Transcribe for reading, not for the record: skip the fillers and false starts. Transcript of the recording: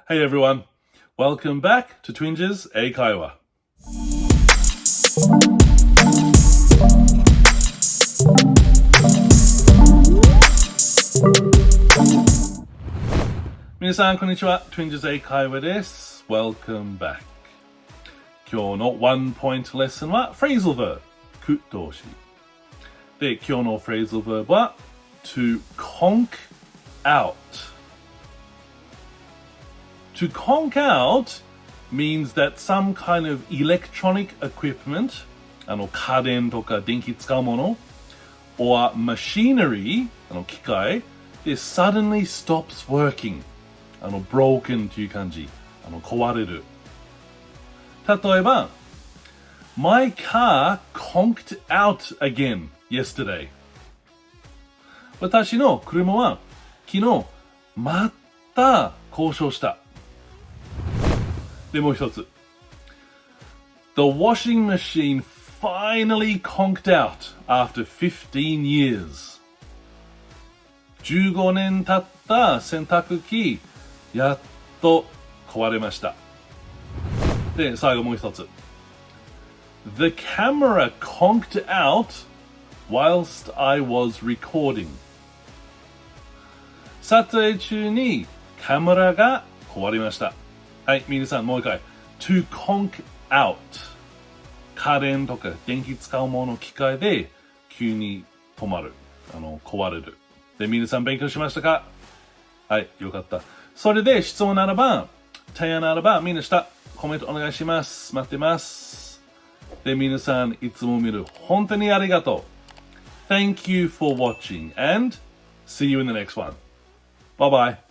Hey everyone, welcome back to Twinges 英会話。皆さんこんにちは、Twinges 英会話です。Welcome back。今日のワンポイントレッスンは phrasal verb、句動詞。で、今日の phrasal verb は to conk out。To conk out means that some kind of electronic equipment, 家電とか電気使うもの or machinery, 機械 it suddenly stops working. broken という感じ。壊れる。例えば My car conked out again yesterday. 私の車は昨日また故障した。で、もう一つ。The washing machine finally conked out after 15 years. 15年経った洗濯機、やっと壊れました。で、最後もう一つ。The camera conked out whilst I was recording. 撮影中にカメラが壊れました。はい、皆さんもう一回。to conk out。家電とか電気使うもの機械で急に止まる。壊れる。で、皆さん勉強しましたか？はい、よかった。それで質問ならば、提案ならば、みんな下、コメントお願いします。待ってます。で、皆さんいつも見る。本当にありがとう。Thank you for watching and see you in the next one. Bye bye.